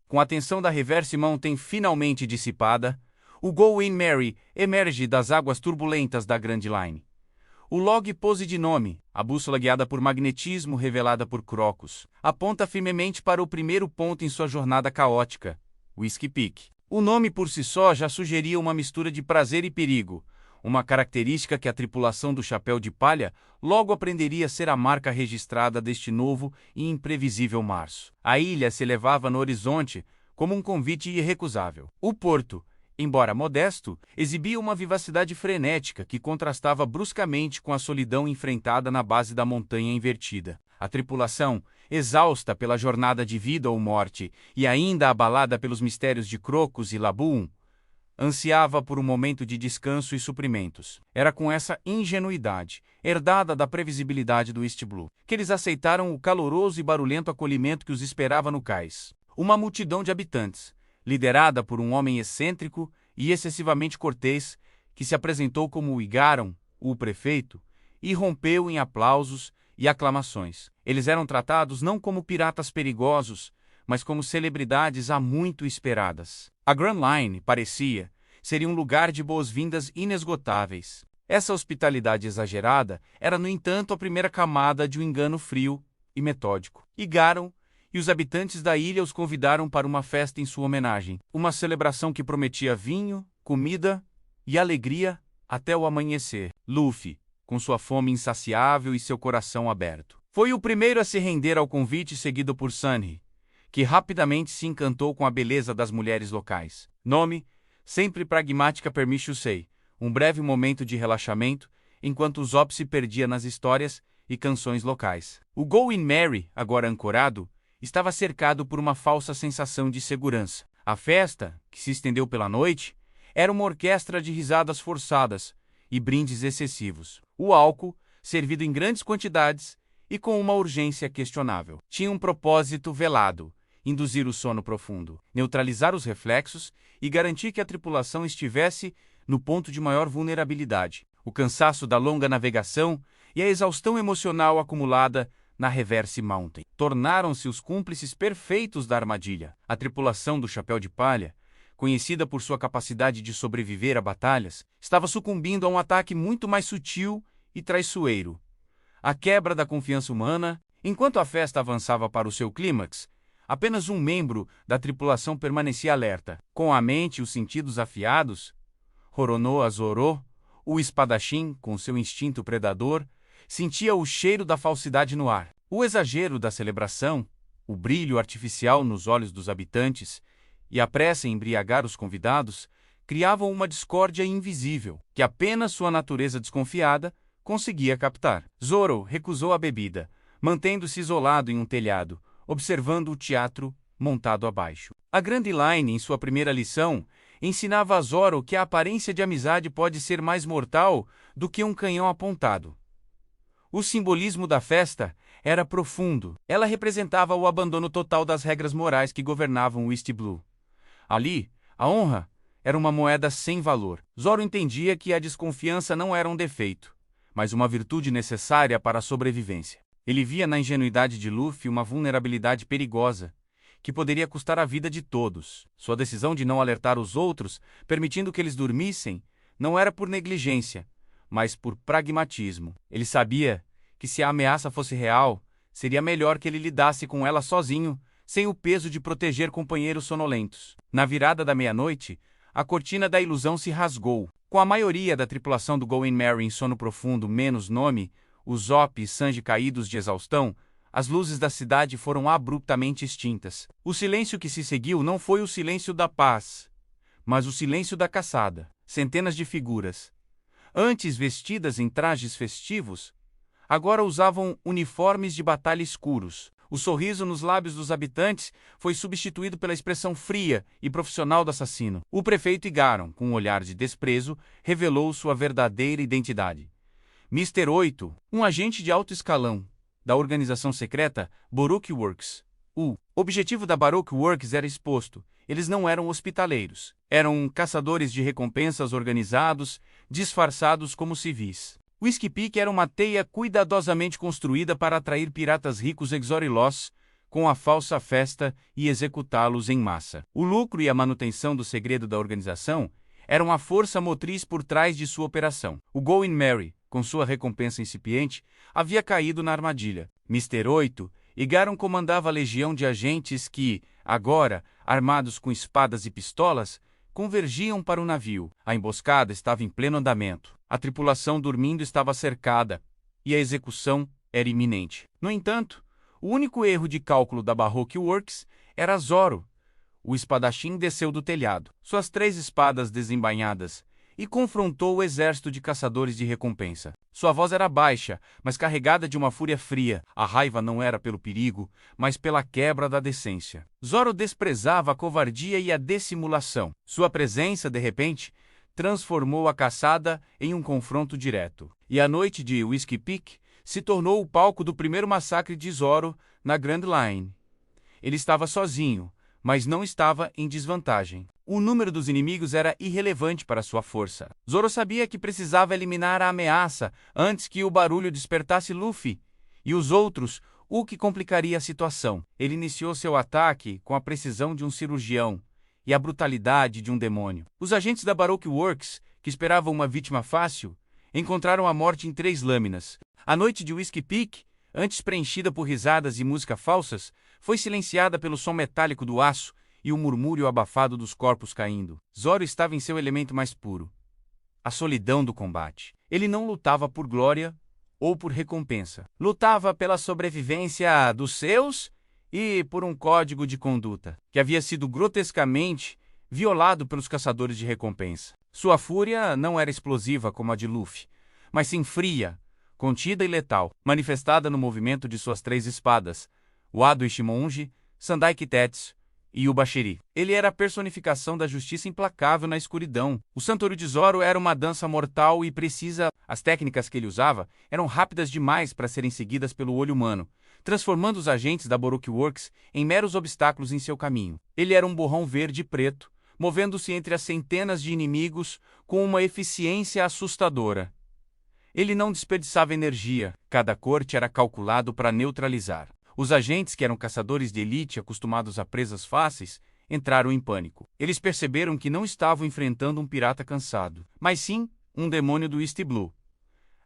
Com a tensão da Reverse Mountain finalmente dissipada, o Going Merry emerge das águas turbulentas da Grand Line. O log pose de nome, a bússola guiada por magnetismo revelada por Crocus, aponta firmemente para o primeiro ponto em sua jornada caótica, Whiskey Peak. O nome por si só já sugeria uma mistura de prazer e perigo, uma característica que a tripulação do Chapéu de Palha logo aprenderia a ser a marca registrada deste novo e imprevisível março. A ilha se elevava no horizonte como um convite irrecusável. O porto, embora modesto, exibia uma vivacidade frenética que contrastava bruscamente com a solidão enfrentada na base da montanha invertida. A tripulação, exausta pela jornada de vida ou morte e ainda abalada pelos mistérios de Crocus e Laboon, ansiava por um momento de descanso e suprimentos. Era com essa ingenuidade, herdada da previsibilidade do East Blue, que eles aceitaram o caloroso e barulhento acolhimento que os esperava no cais. Uma multidão de habitantes, liderada por um homem excêntrico e excessivamente cortês, que se apresentou como Igaron, o prefeito, e rompeu em aplausos e aclamações. Eles eram tratados não como piratas perigosos, mas como celebridades há muito esperadas. A Grand Line, parecia, seria um lugar de boas-vindas inesgotáveis. Essa hospitalidade exagerada era, no entanto, a primeira camada de um engano frio e metódico. Igaron e os habitantes da ilha os convidaram para uma festa em sua homenagem. Uma celebração que prometia vinho, comida e alegria até o amanhecer. Luffy, com sua fome insaciável e seu coração aberto, foi o primeiro a se render ao convite, seguido por Sunny, que rapidamente se encantou com a beleza das mulheres locais. Nome, sempre pragmática Permichusei, um breve momento de relaxamento, enquanto Zop se perdia nas histórias e canções locais. O Going Merry, agora ancorado, estava cercado por uma falsa sensação de segurança. A festa, que se estendeu pela noite, era uma orquestra de risadas forçadas e brindes excessivos. O álcool, servido em grandes quantidades e com uma urgência questionável, tinha um propósito velado: induzir o sono profundo, neutralizar os reflexos e garantir que a tripulação estivesse no ponto de maior vulnerabilidade. O cansaço da longa navegação e a exaustão emocional acumulada na Reverse Mountain tornaram-se os cúmplices perfeitos da armadilha. A tripulação do Chapéu de Palha, conhecida por sua capacidade de sobreviver a batalhas, estava sucumbindo a um ataque muito mais sutil e traiçoeiro: a quebra da confiança humana. Enquanto a festa avançava para o seu clímax, apenas um membro da tripulação permanecia alerta. Com a mente e os sentidos afiados, Roronoa Zoro, o espadachim, com seu instinto predador, sentia o cheiro da falsidade no ar. O exagero da celebração, o brilho artificial nos olhos dos habitantes e a pressa em embriagar os convidados criavam uma discórdia invisível, que apenas sua natureza desconfiada conseguia captar. Zoro recusou a bebida, mantendo-se isolado em um telhado, observando o teatro montado abaixo. A Grand Line, em sua primeira lição, ensinava a Zoro que a aparência de amizade pode ser mais mortal do que um canhão apontado. O simbolismo da festa era profundo. Ela representava o abandono total das regras morais que governavam o East Blue. Ali, a honra era uma moeda sem valor. Zoro entendia que a desconfiança não era um defeito, mas uma virtude necessária para a sobrevivência. Ele via na ingenuidade de Luffy uma vulnerabilidade perigosa, que poderia custar a vida de todos. Sua decisão de não alertar os outros, permitindo que eles dormissem, não era por negligência, mas por pragmatismo. Ele sabia que, se a ameaça fosse real, seria melhor que ele lidasse com ela sozinho, sem o peso de proteger companheiros sonolentos. Na virada da meia-noite, a cortina da ilusão se rasgou. Com a maioria da tripulação do Going Merry em sono profundo menos Nome, Usopp e Sanji caídos de exaustão, as luzes da cidade foram abruptamente extintas. O silêncio que se seguiu não foi o silêncio da paz, mas o silêncio da caçada. Centenas de figuras, antes vestidas em trajes festivos, agora usavam uniformes de batalha escuros. O sorriso nos lábios dos habitantes foi substituído pela expressão fria e profissional do assassino. O prefeito Igaron, com um olhar de desprezo, revelou sua verdadeira identidade. Mr. 8, um agente de alto escalão da organização secreta Baroque Works. O objetivo da Baroque Works era exposto. Eles não eram hospitaleiros. Eram caçadores de recompensas organizados, disfarçados como civis. Whiskey Peak era uma teia cuidadosamente construída para atrair piratas ricos exorilós, com a falsa festa e executá-los em massa. O lucro e a manutenção do segredo da organização eram a força motriz por trás de sua operação. O Going Merry, com sua recompensa incipiente, havia caído na armadilha. Mr. 8 e Garon comandava a legião de agentes que, agora, armados com espadas e pistolas, convergiam para o navio. A emboscada estava em pleno andamento. A tripulação dormindo estava cercada e a execução era iminente. No entanto, o único erro de cálculo da Baroque Works era Zoro. O espadachim desceu do telhado, suas 3 espadas desembainhadas, e confrontou o exército de caçadores de recompensa. Sua voz era baixa, mas carregada de uma fúria fria. A raiva não era pelo perigo, mas pela quebra da decência. Zoro desprezava a covardia e a dissimulação. Sua presença, de repente, transformou a caçada em um confronto direto. E a noite de Whiskey Peak se tornou o palco do primeiro massacre de Zoro na Grand Line. Ele estava sozinho, mas não estava em desvantagem. O número dos inimigos era irrelevante para sua força. Zoro sabia que precisava eliminar a ameaça antes que o barulho despertasse Luffy e os outros, o que complicaria a situação. Ele iniciou seu ataque com a precisão de um cirurgião e a brutalidade de um demônio. Os agentes da Baroque Works, que esperavam uma vítima fácil, encontraram a morte em 3 lâminas. A noite de Whiskey Peak, antes preenchida por risadas e música falsas, foi silenciada pelo som metálico do aço e o murmúrio abafado dos corpos caindo. Zoro estava em seu elemento mais puro. A solidão do combate. Ele não lutava por glória ou por recompensa. Lutava pela sobrevivência dos seus e por um código de conduta, que havia sido grotescamente violado pelos caçadores de recompensa. Sua fúria não era explosiva como a de Luffy, mas sim fria, contida e letal, manifestada no movimento de suas 3 espadas, o Ado Ishimonji, Sandai Kitetsu e o Bashiri. Ele era a personificação da justiça implacável na escuridão. O Santorio de Zoro era uma dança mortal e precisa. As técnicas que ele usava eram rápidas demais para serem seguidas pelo olho humano, transformando os agentes da Baroque Works em meros obstáculos em seu caminho. Ele era um borrão verde e preto, movendo-se entre as centenas de inimigos com uma eficiência assustadora. Ele não desperdiçava energia, cada corte era calculado para neutralizar. Os agentes, que eram caçadores de elite acostumados a presas fáceis, entraram em pânico. Eles perceberam que não estavam enfrentando um pirata cansado, mas sim um demônio do East Blue.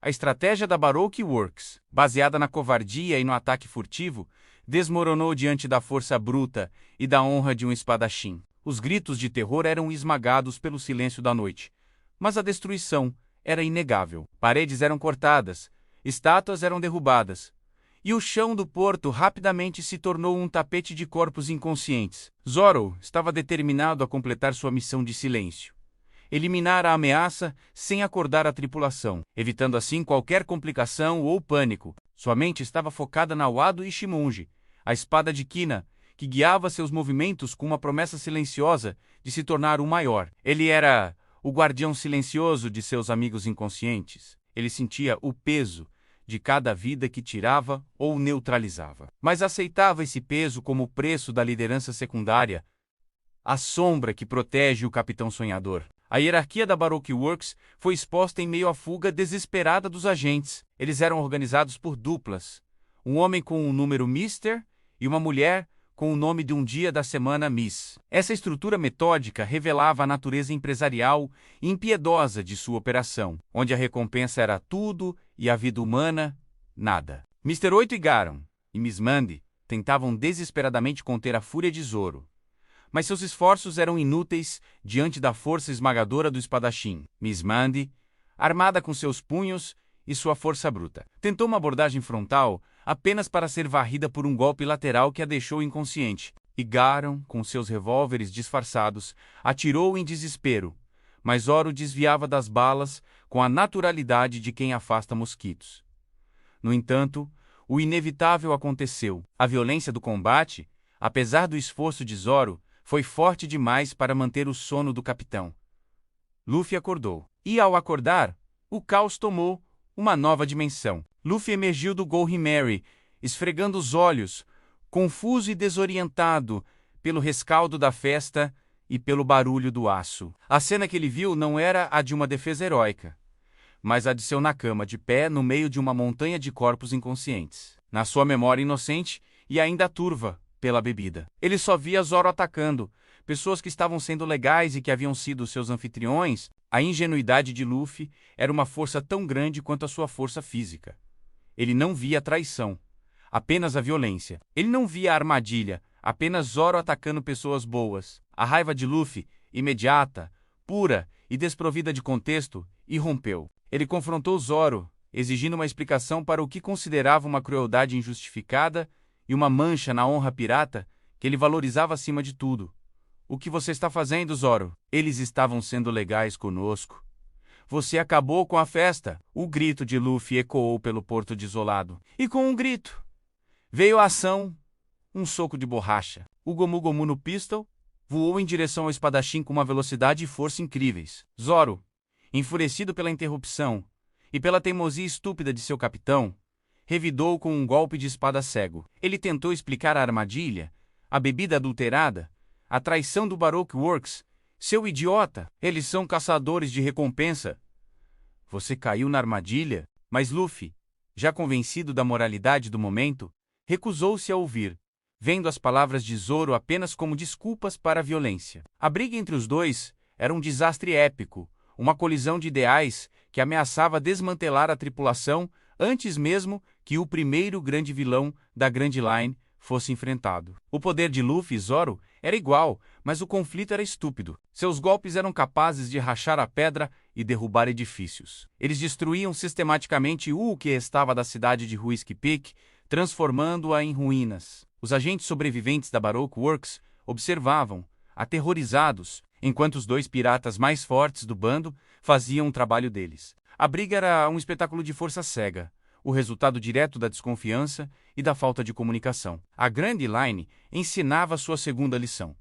A estratégia da Baroque Works, baseada na covardia e no ataque furtivo, desmoronou diante da força bruta e da honra de um espadachim. Os gritos de terror eram esmagados pelo silêncio da noite, mas a destruição era inegável. Paredes eram cortadas, estátuas eram derrubadas, e o chão do porto rapidamente se tornou um tapete de corpos inconscientes. Zoro estava determinado a completar sua missão de silêncio. Eliminar a ameaça sem acordar a tripulação, evitando assim qualquer complicação ou pânico. Sua mente estava focada na Wado Ishimonji, a espada de Kina, que guiava seus movimentos com uma promessa silenciosa de se tornar o maior. Ele era o guardião silencioso de seus amigos inconscientes. Ele sentia o peso de cada vida que tirava ou neutralizava, mas aceitava esse peso como preço da liderança secundária, a sombra que protege o Capitão Sonhador. A hierarquia da Baroque Works foi exposta em meio à fuga desesperada dos agentes. Eles eram organizados por duplas, um homem com o número Mr. e uma mulher com o nome de um dia da semana Miss. Essa estrutura metódica revelava a natureza empresarial e impiedosa de sua operação, onde a recompensa era tudo e a vida humana, nada. Mr. 8 e Garon e Miss Mandy tentavam desesperadamente conter a fúria de Zoro, mas seus esforços eram inúteis diante da força esmagadora do espadachim. Miss Mandy, armada com seus punhos e sua força bruta, tentou uma abordagem frontal apenas para ser varrida por um golpe lateral que a deixou inconsciente. E Garon, com seus revólveres disfarçados, atirou em desespero, mas Zoro desviava das balas com a naturalidade de quem afasta mosquitos. No entanto, o inevitável aconteceu. A violência do combate, apesar do esforço de Zoro, foi forte demais para manter o sono do capitão. Luffy acordou. E ao acordar, o caos tomou uma nova dimensão. Luffy emergiu do Going Merry, esfregando os olhos, confuso e desorientado pelo rescaldo da festa e pelo barulho do aço. A cena que ele viu não era a de uma defesa heróica, mas a de seu Nakama de pé no meio de uma montanha de corpos inconscientes. Na sua memória inocente e ainda turva pela bebida. Ele só via Zoro atacando pessoas que estavam sendo legais e que haviam sido seus anfitriões. A ingenuidade de Luffy era uma força tão grande quanto a sua força física. Ele não via a traição, apenas a violência. Ele não via a armadilha, apenas Zoro atacando pessoas boas. A raiva de Luffy, imediata, pura e desprovida de contexto, irrompeu. Ele confrontou Zoro, exigindo uma explicação para o que considerava uma crueldade injustificada e uma mancha na honra pirata que ele valorizava acima de tudo. O que você está fazendo, Zoro? Eles estavam sendo legais conosco. Você acabou com a festa. O grito de Luffy ecoou pelo porto desolado. E com um grito veio a ação. Um soco de borracha. O Gomu Gomu no Pistol voou em direção ao espadachim com uma velocidade e força incríveis. Zoro, enfurecido pela interrupção e pela teimosia estúpida de seu capitão, revidou com um golpe de espada cego. Ele tentou explicar a armadilha, a bebida adulterada, a traição do Baroque Works. Seu idiota! Eles são caçadores de recompensa. Você caiu na armadilha? Mas Luffy, já convencido da moralidade do momento, recusou-se a ouvir, vendo as palavras de Zoro apenas como desculpas para a violência. A briga entre os dois era um desastre épico, uma colisão de ideais que ameaçava desmantelar a tripulação antes mesmo que o primeiro grande vilão da Grand Line fosse enfrentado. O poder de Luffy e Zoro era igual, mas o conflito era estúpido. Seus golpes eram capazes de rachar a pedra e derrubar edifícios. Eles destruíam sistematicamente o que restava da cidade de Whiskey Peak, transformando-a em ruínas. Os agentes sobreviventes da Baroque Works observavam, aterrorizados, enquanto os dois piratas mais fortes do bando faziam o trabalho deles. A briga era um espetáculo de força cega, o resultado direto da desconfiança e da falta de comunicação. A Grand Line ensinava sua segunda lição.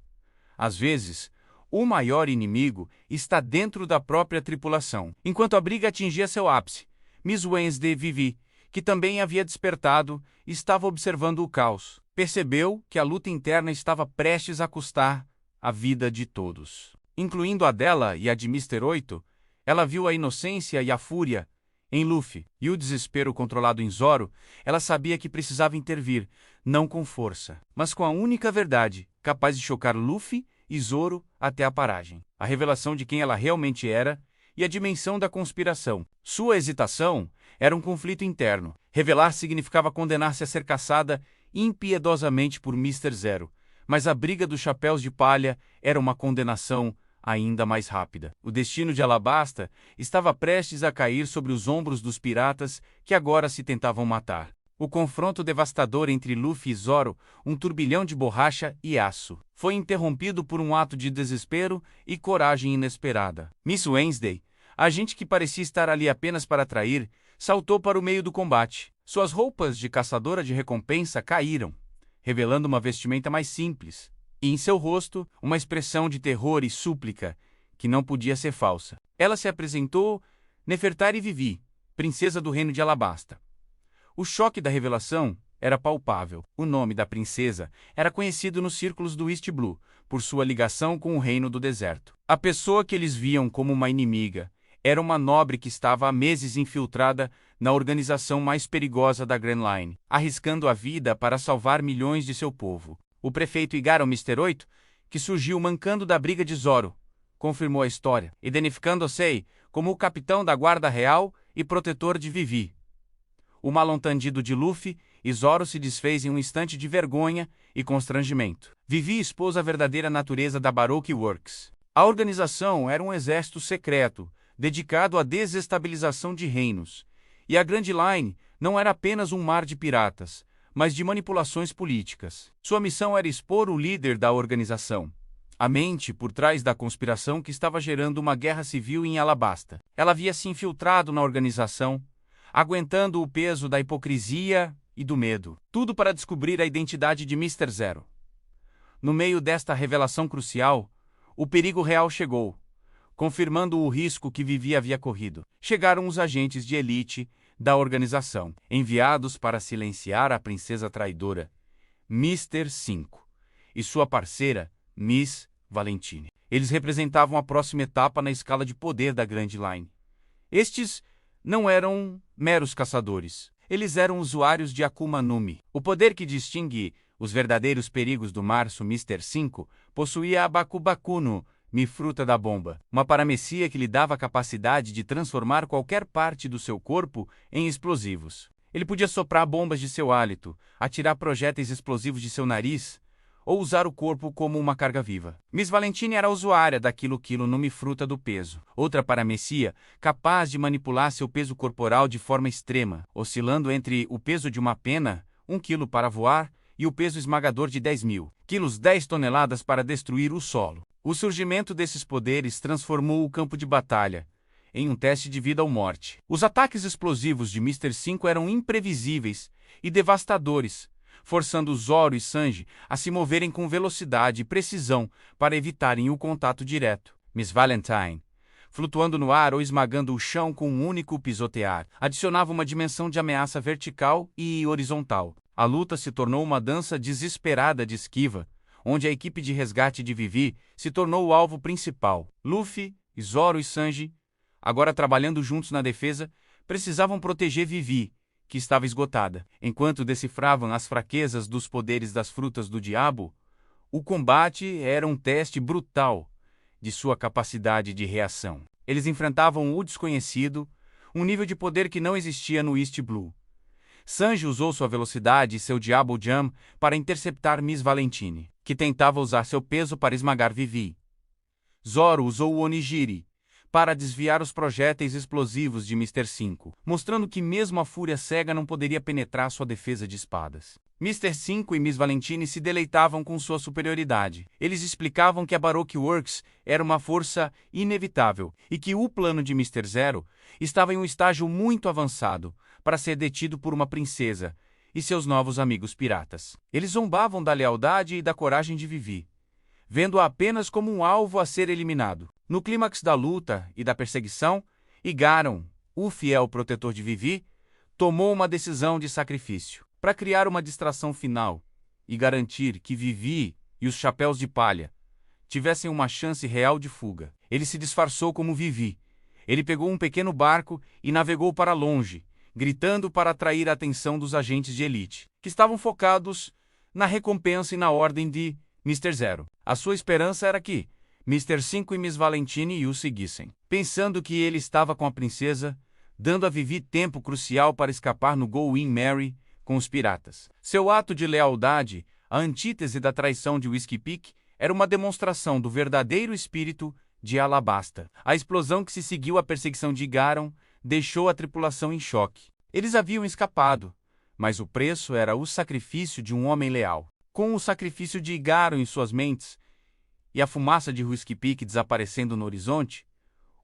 Às vezes, o maior inimigo está dentro da própria tripulação. Enquanto a briga atingia seu ápice, Miss Wednesday Vivi, que também havia despertado, estava observando o caos. Percebeu que a luta interna estava prestes a custar a vida de todos, incluindo a dela e a de Mr. 8. Ela viu a inocência e a fúria em Luffy e o desespero controlado em Zoro. Ela sabia que precisava intervir, não com força, mas com a única verdade, capaz de chocar Luffy e Zoro até a paragem. A revelação de quem ela realmente era e a dimensão da conspiração. Sua hesitação era um conflito interno. Revelar significava condenar-se a ser caçada impiedosamente por Mr. Zero, mas a briga dos chapéus de palha era uma condenação ainda mais rápida. O destino de Alabasta estava prestes a cair sobre os ombros dos piratas que agora se tentavam matar. O confronto devastador entre Luffy e Zoro, um turbilhão de borracha e aço, foi interrompido por um ato de desespero e coragem inesperada. Miss Wednesday, a agente que parecia estar ali apenas para atrair, saltou para o meio do combate. Suas roupas de caçadora de recompensa caíram, revelando uma vestimenta mais simples, e em seu rosto uma expressão de terror e súplica que não podia ser falsa. Ela se apresentou Nefertari Vivi, princesa do reino de Alabasta. O choque da revelação era palpável. O nome da princesa era conhecido nos círculos do East Blue por sua ligação com o reino do deserto. A pessoa que eles viam como uma inimiga era uma nobre que estava há meses infiltrada na organização mais perigosa da Grand Line, arriscando a vida para salvar milhões de seu povo. O prefeito Igaro Mr. 8, que surgiu mancando da briga de Zoro, confirmou a história, identificando Osei como o capitão da guarda real e protetor de Vivi. O mal-entendido de Luffy e Zoro se desfez em um instante de vergonha e constrangimento. Vivi expôs a verdadeira natureza da Baroque Works. A organização era um exército secreto, dedicado à desestabilização de reinos, e a Grand Line não era apenas um mar de piratas, mas de manipulações políticas. Sua missão era expor o líder da organização, a mente por trás da conspiração que estava gerando uma guerra civil em Alabasta. Ela havia se infiltrado na organização, aguentando o peso da hipocrisia e do medo. Tudo para descobrir a identidade de Mr. Zero. No meio desta revelação crucial, o perigo real chegou, confirmando o risco que Vivi havia corrido. Chegaram os agentes de elite da organização, enviados para silenciar a princesa traidora, Mr. 5, e sua parceira, Miss Valentine. Eles representavam a próxima etapa na escala de poder da Grand Line. Estes não eram meros caçadores. Eles eram usuários de Akuma no Mi, o poder que distingue Os verdadeiros perigos do março Mr. 5 possuía a Baku no Mi Fruta da Bomba, uma paramecia que lhe dava a capacidade de transformar qualquer parte do seu corpo em explosivos. Ele podia soprar bombas de seu hálito, atirar projéteis explosivos de seu nariz, ou usar o corpo como uma carga viva. Miss Valentine era usuária da Kilo no Mi Fruta do Peso, outra paramecia capaz de manipular seu peso corporal de forma extrema, oscilando entre o peso de uma pena, 1 quilo para voar, e o peso esmagador de 10.000 quilos, 10 toneladas para destruir o solo. O surgimento desses poderes transformou o campo de batalha em um teste de vida ou morte. Os ataques explosivos de Mr. 5 eram imprevisíveis e devastadores, forçando Zoro e Sanji a se moverem com velocidade e precisão para evitarem o contato direto. Miss Valentine, flutuando no ar ou esmagando o chão com um único pisotear, adicionava uma dimensão de ameaça vertical e horizontal. A luta se tornou uma dança desesperada de esquiva, onde a equipe de resgate de Vivi se tornou o alvo principal. Luffy, Zoro e Sanji, agora trabalhando juntos na defesa, precisavam proteger Vivi, que estava esgotada. Enquanto decifravam as fraquezas dos poderes das frutas do diabo, o combate era um teste brutal de sua capacidade de reação. Eles enfrentavam o desconhecido, um nível de poder que não existia no East Blue. Sanji usou sua velocidade e seu Diabo Jam para interceptar Miss Valentine, que tentava usar seu peso para esmagar Vivi. Zoro usou o Onigiri para desviar os projéteis explosivos de Mr. 5, mostrando que mesmo a fúria cega não poderia penetrar sua defesa de espadas. Mr. 5 e Miss Valentine se deleitavam com sua superioridade. Eles explicavam que a Baroque Works era uma força inevitável e que o plano de Mr. Zero estava em um estágio muito avançado para ser detido por uma princesa e seus novos amigos piratas. Eles zombavam da lealdade e da coragem de Vivi, vendo-a apenas como um alvo a ser eliminado. No clímax da luta e da perseguição, Igaron, o fiel protetor de Vivi, tomou uma decisão de sacrifício para criar uma distração final e garantir que Vivi e os Chapéus de Palha tivessem uma chance real de fuga. Ele se disfarçou como Vivi. Ele pegou um pequeno barco e navegou para longe, gritando para atrair a atenção dos agentes de elite, que estavam focados na recompensa e na ordem de Mr. Zero. A sua esperança era que Mr. 5 e Miss Valentine o seguissem, pensando que ele estava com a princesa, dando a Vivi tempo crucial para escapar no Going Merry com os piratas. Seu ato de lealdade, a antítese da traição de Whiskey Peak, era uma demonstração do verdadeiro espírito de Alabasta. A explosão que se seguiu à perseguição de Igaron deixou a tripulação em choque. Eles haviam escapado, mas o preço era o sacrifício de um homem leal. Com o sacrifício de Igaron em suas mentes e a fumaça de Whiskey Peak desaparecendo no horizonte,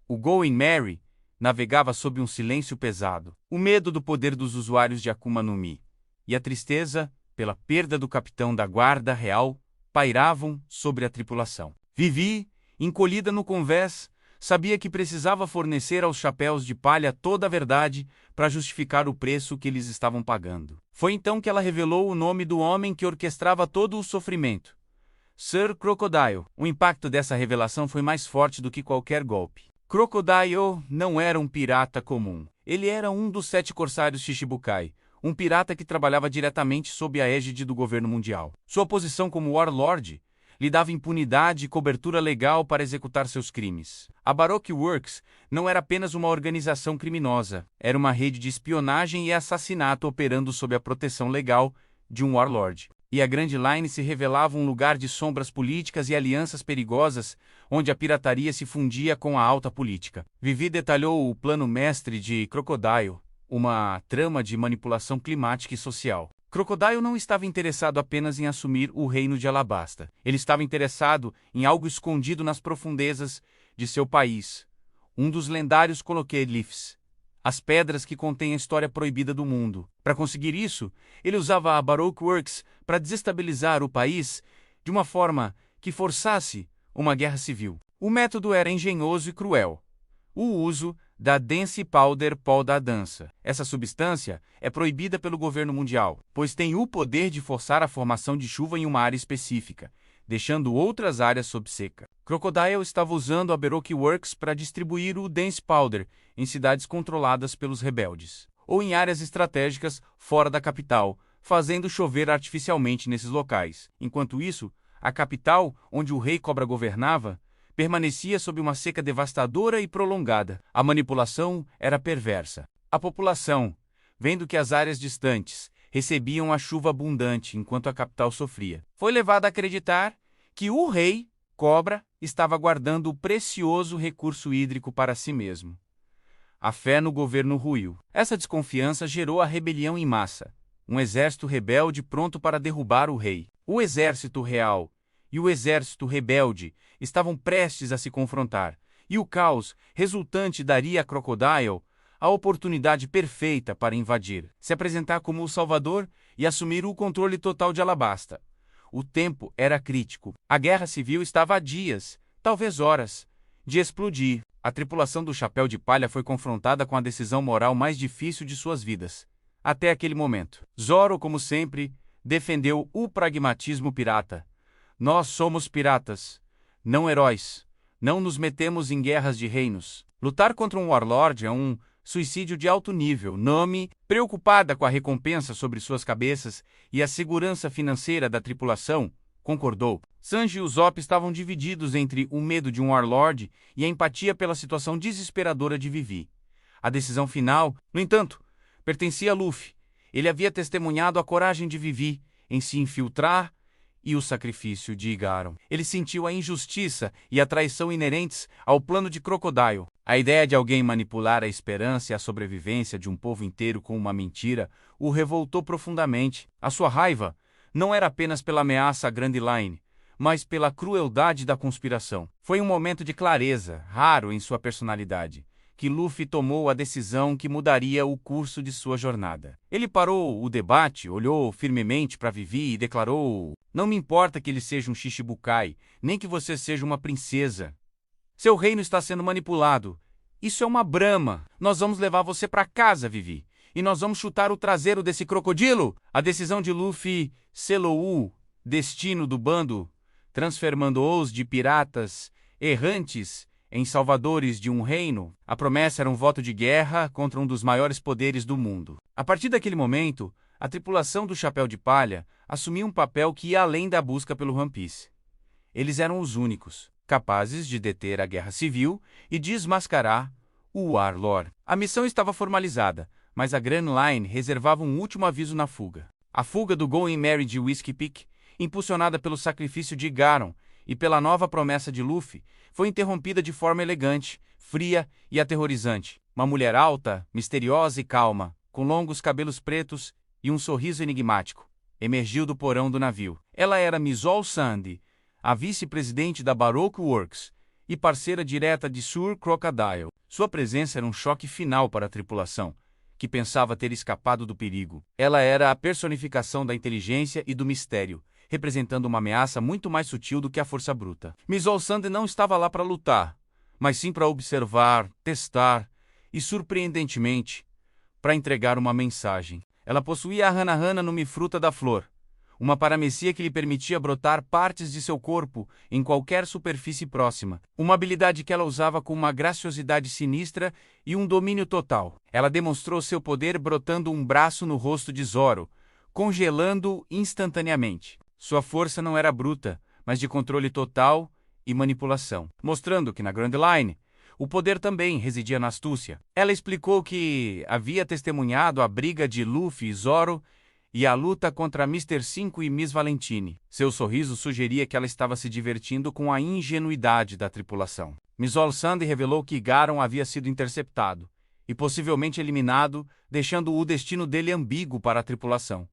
o Going Merry navegava sob um silêncio pesado. O medo do poder dos usuários de Akuma no Mi e a tristeza pela perda do capitão da guarda real pairavam sobre a tripulação. Vivi, encolhida no convés, sabia que precisava fornecer aos Chapéus de Palha toda a verdade para justificar o preço que eles estavam pagando. Foi então que ela revelou o nome do homem que orquestrava todo o sofrimento: Sir Crocodile. O impacto dessa revelação foi mais forte do que qualquer golpe. Crocodile não era um pirata comum. Ele era um dos 7 corsários Shichibukai, um pirata que trabalhava diretamente sob a égide do governo mundial. Sua posição como Warlord lhe dava impunidade e cobertura legal para executar seus crimes. A Baroque Works não era apenas uma organização criminosa, era uma rede de espionagem e assassinato operando sob a proteção legal de um Warlord. E a Grand Line se revelava um lugar de sombras políticas e alianças perigosas, onde a pirataria se fundia com a alta política. Vivi detalhou o plano mestre de Crocodile, uma trama de manipulação climática e social. Crocodile não estava interessado apenas em assumir o reino de Alabasta. Ele estava interessado em algo escondido nas profundezas de seu país, um dos lendários Coloquelifs, as pedras que contêm a história proibida do mundo. Para conseguir isso, ele usava a Baroque Works para desestabilizar o país de uma forma que forçasse uma guerra civil. O método era engenhoso e cruel: o uso da Dance Powder Pó da dança. Essa substância é proibida pelo governo mundial, pois tem o poder de forçar a formação de chuva em uma área específica, deixando outras áreas sob seca. Crocodile estava usando a Baroque Works para distribuir o Dance Powder em cidades controladas pelos rebeldes, ou em áreas estratégicas fora da capital, fazendo chover artificialmente nesses locais. Enquanto isso, a capital, onde o rei cobra governava, permanecia sob uma seca devastadora e prolongada. A manipulação era perversa. A população, vendo que as áreas distantes recebiam a chuva abundante enquanto a capital sofria, foi levada a acreditar que o rei, cobra, estava guardando o precioso recurso hídrico para si mesmo. A fé no governo ruiu. Essa desconfiança gerou a rebelião em massa. Um exército rebelde pronto para derrubar o rei. O exército real e o exército rebelde estavam prestes a se confrontar, e o caos resultante daria a Crocodile a oportunidade perfeita para invadir, se apresentar como o salvador e assumir o controle total de Alabasta. O tempo era crítico. A guerra civil estava a dias, talvez horas, de explodir. A tripulação do Chapéu de Palha foi confrontada com a decisão moral mais difícil de suas vidas. Até aquele momento, Zoro, como sempre, defendeu o pragmatismo pirata. Nós somos piratas, não heróis. Não nos metemos em guerras de reinos. Lutar contra um Warlord é um suicídio de alto nível. Nami, preocupada com a recompensa sobre suas cabeças e a segurança financeira da tripulação, concordou. Sanji e Usopp estavam divididos entre o medo de um Warlord e a empatia pela situação desesperadora de Vivi. A decisão final, no entanto, pertencia a Luffy. Ele havia testemunhado a coragem de Vivi em se infiltrar e o sacrifício de Igaron. Ele sentiu a injustiça e a traição inerentes ao plano de Crocodile. A ideia de alguém manipular a esperança e a sobrevivência de um povo inteiro com uma mentira o revoltou profundamente. A sua raiva não era apenas pela ameaça à Grand Line, mas pela crueldade da conspiração. Foi um momento de clareza, raro em sua personalidade, que Luffy tomou a decisão que mudaria o curso de sua jornada. Ele parou o debate, olhou firmemente para Vivi e declarou: "Não me importa que ele seja um Shichibukai, nem que você seja uma princesa. Seu reino está sendo manipulado. Isso é uma brama. Nós vamos levar você para casa, Vivi. E nós vamos chutar o traseiro desse crocodilo." A decisão de Luffy selou o destino do bando, transformando-os de piratas errantes em salvadores de um reino. A promessa era um voto de guerra contra um dos maiores poderes do mundo. A partir daquele momento, a tripulação do Chapéu de Palha assumiu um papel que ia além da busca pelo One Piece. Eles eram os únicos capazes de deter a guerra civil e desmascarar o Warlord. A missão estava formalizada, mas a Grand Line reservava um último aviso na fuga. A fuga do Going Merry de Whiskey Peak, impulsionada pelo sacrifício de Garon e pela nova promessa de Luffy, foi interrompida de forma elegante, fria e aterrorizante. Uma mulher alta, misteriosa e calma, com longos cabelos pretos e um sorriso enigmático, emergiu do porão do navio. Ela era Mizol Sandy, a vice-presidente da Baroque Works e parceira direta de Sur Crocodile. Sua presença era um choque final para a tripulação, que pensava ter escapado do perigo. Ela era a personificação da inteligência e do mistério, representando uma ameaça muito mais sutil do que a força bruta. Mizol Sandy não estava lá para lutar, mas sim para observar, testar e, surpreendentemente, para entregar uma mensagem. Ela possuía a Hana-Hana no Mifruta da Flor, uma paramecia que lhe permitia brotar partes de seu corpo em qualquer superfície próxima, uma habilidade que ela usava com uma graciosidade sinistra e um domínio total. Ela demonstrou seu poder brotando um braço no rosto de Zoro, congelando-o instantaneamente. Sua força não era bruta, mas de controle total e manipulação, mostrando que na Grand Line o poder também residia na astúcia. Ela explicou que havia testemunhado a briga de Luffy e Zoro e a luta contra Mr. 5 e Miss Valentine. Seu sorriso sugeria que ela estava se divertindo com a ingenuidade da tripulação. Mizol Sandy revelou que Garon havia sido interceptado e possivelmente eliminado, deixando o destino dele ambíguo para a tripulação,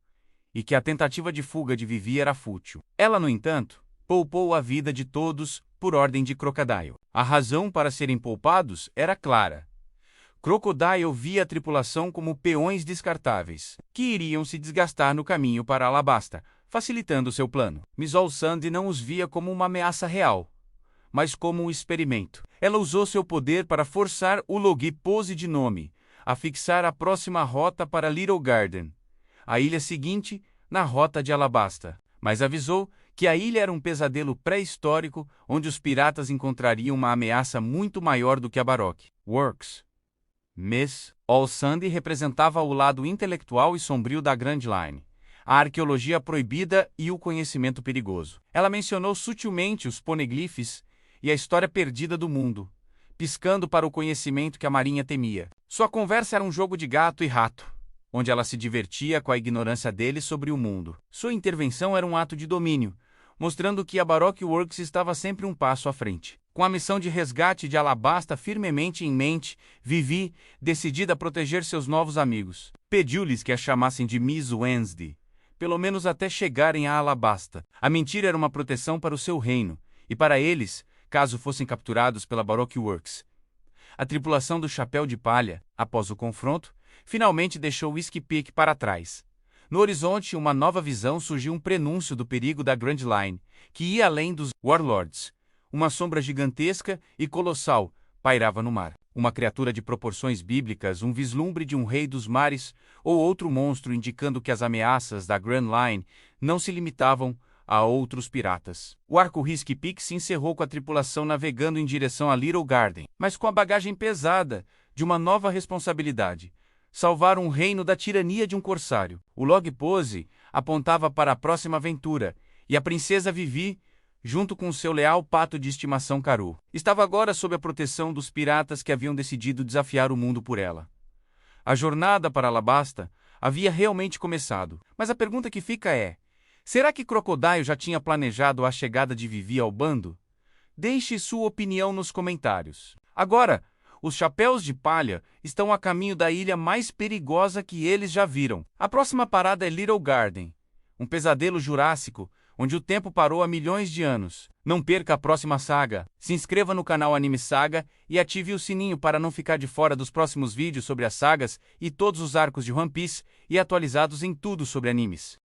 e que a tentativa de fuga de Vivi era fútil. Ela, no entanto, poupou a vida de todos por ordem de Crocodile. A razão para serem poupados era clara. Crocodile via a tripulação como peões descartáveis, que iriam se desgastar no caminho para Alabasta, facilitando seu plano. Mizol Sandy não os via como uma ameaça real, mas como um experimento. Ela usou seu poder para forçar o Logi Pose de Nome a fixar a próxima rota para Little Garden, a ilha seguinte na rota de Alabasta, mas avisou que a ilha era um pesadelo pré-histórico onde os piratas encontrariam uma ameaça muito maior do que a Baroque Works. Miss All Sandy representava o lado intelectual e sombrio da Grand Line. a arqueologia proibida e o conhecimento perigoso. Ela mencionou sutilmente os poneglyphs e a história perdida do mundo, piscando para o conhecimento que a marinha temia. Sua conversa era um jogo de gato e rato, onde ela se divertia com a ignorância dele sobre o mundo. Sua intervenção era um ato de domínio, mostrando que a Baroque Works estava sempre um passo à frente. Com a missão de resgate de Alabasta firmemente em mente, Vivi, decidida a proteger seus novos amigos, pediu-lhes que a chamassem de Miss Wednesday, pelo menos até chegarem a Alabasta. A mentira era uma proteção para o seu reino, e para eles, caso fossem capturados pela Baroque Works. A tripulação do Chapéu de Palha, após o confronto, finalmente deixou Whiskey Peak para trás. No horizonte, uma nova visão surgiu, um prenúncio do perigo da Grand Line, que ia além dos Warlords. Uma sombra gigantesca e colossal pairava no mar. Uma criatura de proporções bíblicas, um vislumbre de um rei dos mares ou outro monstro, indicando que as ameaças da Grand Line não se limitavam a outros piratas. O arco Whiskey Peak se encerrou com a tripulação navegando em direção a Little Garden, mas com a bagagem pesada de uma nova responsabilidade: salvar um reino da tirania de um corsário. O log pose apontava para a próxima aventura, e a princesa Vivi, junto com seu leal pato de estimação Caru, estava agora sob a proteção dos piratas que haviam decidido desafiar o mundo por ela. A jornada para Alabasta havia realmente começado, mas a pergunta que fica é: será que Crocodile já tinha planejado a chegada de Vivi ao bando? Deixe sua opinião nos comentários. Agora, os Chapéus de Palha estão a caminho da ilha mais perigosa que eles já viram. A próxima parada é Little Garden, um pesadelo jurássico, onde o tempo parou há milhões de anos. Não perca a próxima saga. Se inscreva no canal Anime Saga e ative o sininho para não ficar de fora dos próximos vídeos sobre as sagas e todos os arcos de One Piece e atualizados em tudo sobre animes.